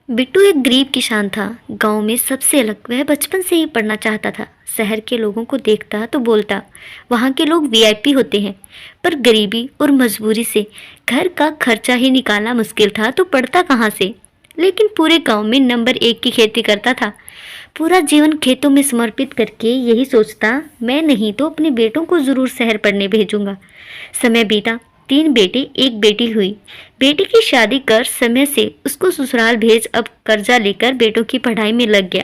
बिट्टू एक गरीब किसान था। गांव में सबसे अलग। वह बचपन से ही पढ़ना चाहता था। शहर के लोगों को देखता तो बोलता, वहाँ के लोग वीआईपी होते हैं। पर गरीबी और मजबूरी से घर का खर्चा ही निकालना मुश्किल था, तो पढ़ता कहाँ से। लेकिन पूरे गांव में नंबर 1 की खेती करता था। पूरा जीवन खेतों में समर्पित करके यही सोचता, मैं नहीं तो अपने बेटों को जरूर शहर पढ़ने भेजूंगा। समय बीता। 3 बेटे 1 बेटी हुई। बेटी की शादी कर समय से उसको ससुराल भेज अब कर्जा लेकर बेटों की पढ़ाई में लग गया।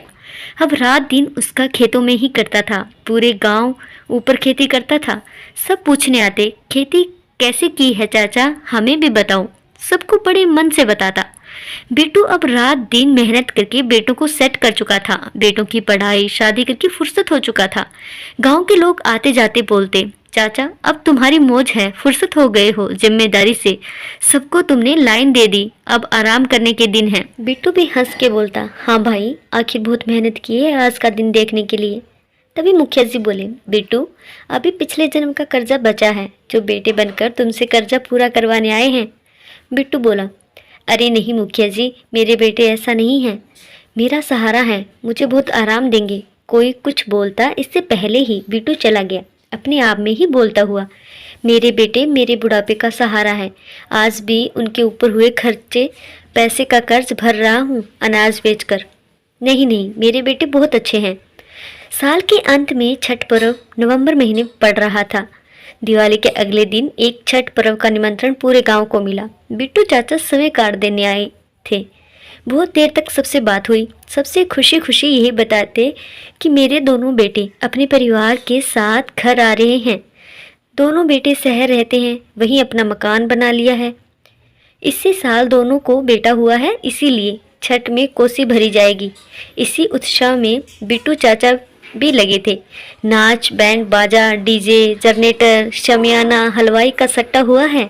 अब रात दिन उसका खेतों में ही करता था। पूरे गांव ऊपर खेती करता था। सब पूछने आते, खेती कैसे की है चाचा, हमें भी बताओ। सबको बड़े मन से बताता। बिट्टू अब रात दिन मेहनत करके बेटों को सेट कर चुका था। बेटों की पढ़ाई शादी करके फुर्सत हो चुका था। गांव के लोग आते जाते बोलते, चाचा अब तुम्हारी मौज है, फुर्सत हो गए हो जिम्मेदारी से। सबको तुमने लाइन दे दी, अब आराम करने के दिन है। बिट्टू भी हंस के बोलता, हाँ भाई, आखिर बहुत मेहनत की है आज का दिन देखने के लिए। तभी मुखिया जी बोले, बिट्टू अभी पिछले जन्म का कर्जा बचा है, जो बेटे बनकर तुमसे कर्जा पूरा करवाने आए हैं। बिट्टू बोला, अरे नहीं मुखिया जी, मेरे बेटे ऐसा नहीं है। मेरा सहारा है, मुझे बहुत आराम देंगे। कोई कुछ बोलता इससे पहले ही बिट्टू चला गया, अपने आप में ही बोलता हुआ, मेरे बेटे मेरे बुढ़ापे का सहारा है। आज भी उनके ऊपर हुए खर्चे पैसे का कर्ज भर रहा हूँ अनाज बेचकर। नहीं नहीं, मेरे बेटे बहुत अच्छे हैं। साल के अंत में छठ पर्व नवंबर महीने पड़ रहा था। दिवाली के अगले दिन एक छठ पर्व का निमंत्रण पूरे गांव को मिला। बिट्टू चाचा समय कार्ड देने आए थे। बहुत देर तक सबसे बात हुई। सबसे खुशी खुशी यही बताते कि मेरे दोनों बेटे अपने परिवार के साथ घर आ रहे हैं। दोनों बेटे शहर रहते हैं, वहीं अपना मकान बना लिया है। इसी साल दोनों को बेटा हुआ है, इसीलिए छठ में कोसी भरी जाएगी। इसी उत्साह में बिट्टू चाचा भी लगे थे। नाच बैंड बाजा डीजे जनरेटर शमियाना हलवाई का सट्टा हुआ है।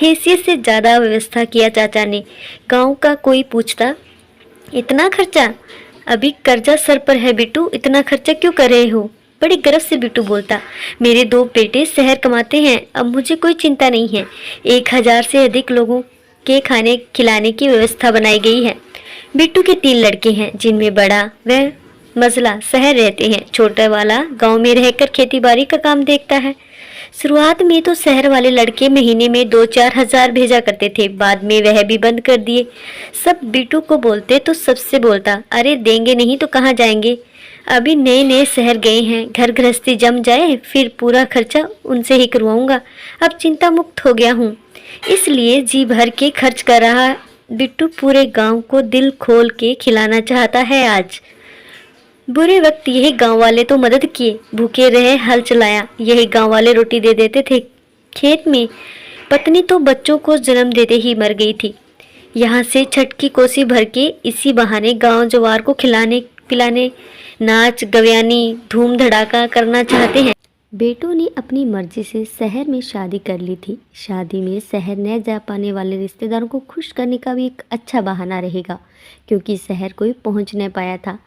हैसियत से ज़्यादा व्यवस्था किया चाचा ने। गांव का कोई पूछता, इतना खर्चा? अभी कर्जा सर पर है बिट्टू, इतना खर्चा क्यों कर रहे हो? बड़े गर्व से बिट्टू बोलता, मेरे 2 बेटे शहर कमाते हैं, अब मुझे कोई चिंता नहीं है। 1000 से अधिक लोगों के खाने खिलाने की व्यवस्था बनाई गई है। बिट्टू के 3 लड़के हैं, जिनमें बड़ा वह मजला शहर रहते हैं, छोटा वाला गांव में रहकर खेती बाड़ी का काम देखता है। शुरुआत में तो शहर वाले लड़के महीने में 2-4 हजार भेजा करते थे, बाद में वह भी बंद कर दिए। सब बिट्टू को बोलते तो सबसे बोलता, अरे देंगे नहीं तो कहाँ जाएंगे, अभी नए नए शहर गए हैं, घर गृहस्थी जम जाए फिर पूरा खर्चा उनसे ही करवाऊंगा। अब चिंता मुक्त हो गया हूँ, इसलिए जी भर के खर्च कर रहा। बिट्टू पूरे गांव को दिल खोल के खिलाना चाहता है। आज बुरे वक्त यही गांव वाले तो मदद किए, भूखे रहे हल चलाया, यही गांव वाले रोटी दे देते थे। खेत में पत्नी तो बच्चों को जन्म देते ही मर गई थी। यहाँ से छठ की कोसी भर के इसी बहाने गांव जवार को खिलाने पिलाने नाच गव्यानी धूम धड़ाका करना चाहते हैं। बेटों ने अपनी मर्जी से शहर में शादी कर ली थी। शादी में शहर न जा पाने वाले रिश्तेदारों को खुश करने का भी एक अच्छा बहाना रहेगा, क्योंकि शहर कोई पहुंच न पाया था।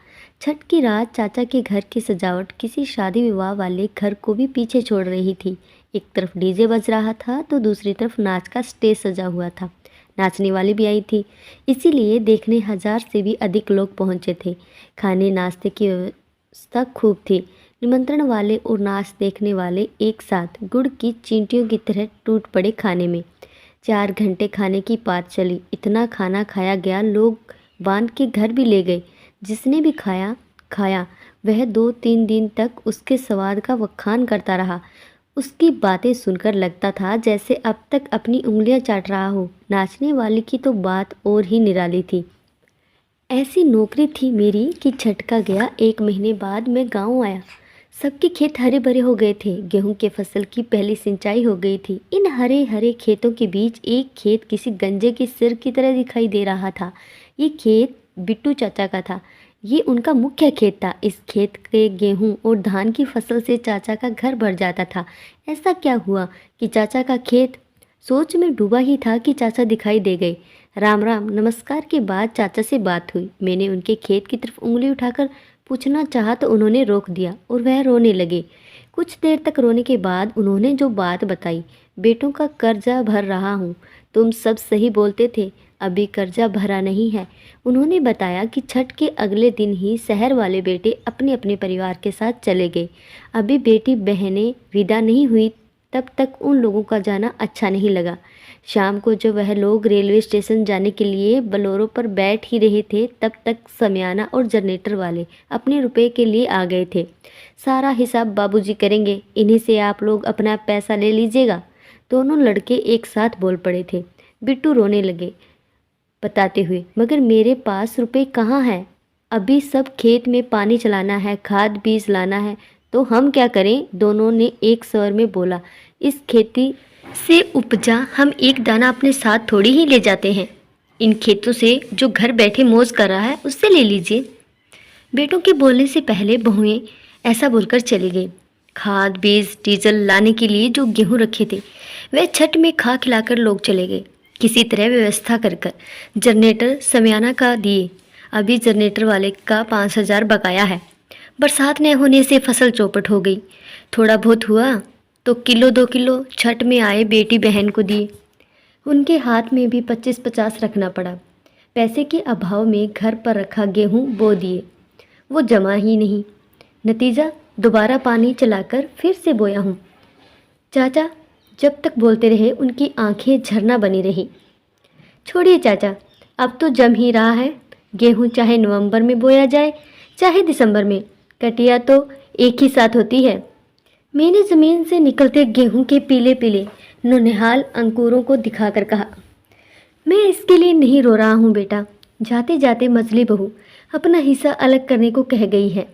छठ की रात चाचा के घर की सजावट किसी शादी विवाह वाले घर को भी पीछे छोड़ रही थी। एक तरफ डीजे बज रहा था तो दूसरी तरफ नाच का स्टेज सजा हुआ था। नाचने वाली भी आई थी, इसीलिए देखने 1000 से भी अधिक लोग पहुंचे थे। खाने नाश्ते की व्यवस्था खूब थी। निमंत्रण वाले और नाच देखने वाले एक साथ गुड़ की चींटियों की तरह टूट पड़े खाने में। 4 घंटे खाने की बात चली। इतना खाना खाया गया, लोग बांध के घर भी ले गए। जिसने भी खाया वह 2-3 दिन तक उसके स्वाद का बखान करता रहा। उसकी बातें सुनकर लगता था जैसे अब तक अपनी उंगलियां चाट रहा हो। नाचने वाली की तो बात और ही निराली थी। ऐसी नौकरी थी मेरी कि झटका गया, 1 महीने बाद मैं गांव आया। सबके खेत हरे भरे हो गए थे। गेहूं के फसल की पहली सिंचाई हो गई थी। इन हरे हरे खेतों के बीच एक खेत किसी गंजे के सिर की तरह दिखाई दे रहा था। ये खेत बिट्टू चाचा का था। ये उनका मुख्य खेत था। इस खेत के गेहूं और धान की फसल से चाचा का घर भर जाता था। ऐसा क्या हुआ कि चाचा का खेत? सोच में डूबा ही था कि चाचा दिखाई दे गए। राम राम नमस्कार के बाद चाचा से बात हुई। मैंने उनके खेत की तरफ उंगली उठाकर पूछना चाहा तो उन्होंने रोक दिया और वह रोने लगे। कुछ देर तक रोने के बाद उन्होंने जो बात बताई, बेटों का कर्जा भर रहा हूँ, तुम सब सही बोलते थे, अभी कर्जा भरा नहीं है। उन्होंने बताया कि छठ के अगले दिन ही शहर वाले बेटे अपने अपने परिवार के साथ चले गए। अभी बेटी बहनें विदा नहीं हुई तब तक उन लोगों का जाना अच्छा नहीं लगा। शाम को जब वह लोग रेलवे स्टेशन जाने के लिए बोलेरो पर बैठ ही रहे थे तब तक समियाना और जनरेटर वाले अपने रुपए के लिए आ गए थे। सारा हिसाब बाबूजी करेंगे, इन्हीं से आप लोग अपना पैसा ले लीजिएगा। दोनों लड़के एक साथ बोल पड़े थे। बिट्टू रोने लगे बताते हुए, मगर मेरे पास रुपए कहाँ हैं? अभी सब खेत में पानी चलाना है, खाद बीज लाना है, तो हम क्या करें? दोनों ने एक स्वर में बोला। इस खेती से उपजा हम एक दाना अपने साथ थोड़ी ही ले जाते हैं। इन खेतों से जो घर बैठे मौज कर रहा है उससे ले लीजिए। बेटों के बोलने से पहले बहुएं ऐसा बोलकर चली गई। खाद बीज डीजल लाने के लिए जो गेहूं रखे थे वह छठ में खा खिलाकर लोग चले गए। किसी तरह व्यवस्था कर जनरेटर समियाना का दिए। अभी जनरेटर वाले का 5,000 बकाया है। बरसात न होने से फसल चौपट हो गई। थोड़ा बहुत हुआ तो किलो 2 किलो छठ में आए बेटी बहन को दिए। उनके हाथ में भी 25-50 रखना पड़ा। पैसे के अभाव में घर पर रखा गेहूं बो दिए, वो जमा ही नहीं। नतीजा दोबारा पानी चलाकर फिर से बोया हूँ। चाचा जब तक बोलते रहे उनकी आंखें झरना बनी रही। छोड़िए चाचा, अब तो जम ही रहा है। गेहूं चाहे नवंबर में बोया जाए चाहे दिसंबर में, कटिया तो एक ही साथ होती है। मैंने ज़मीन से निकलते गेहूं के पीले पीले नौनिहाल अंकुरों को दिखाकर कहा, मैं इसके लिए नहीं रो रहा हूँ बेटा। जाते जाते मजली बहू अपना हिस्सा अलग करने को कह गई है।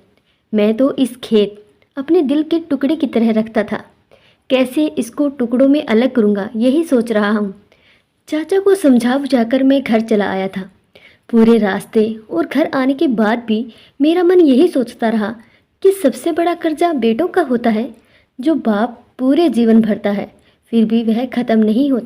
मैं तो इस खेत अपने दिल के टुकड़े की तरह रखता था। कैसे इसको टुकड़ों में अलग करूँगा यही सोच रहा हूँ। चाचा को समझा बुझाकर मैं घर चला आया था। पूरे रास्ते और घर आने के बाद भी मेरा मन यही सोचता रहा कि सबसे बड़ा कर्जा बेटों का होता है, जो बाप पूरे जीवन भरता है, फिर भी वह ख़त्म नहीं होता।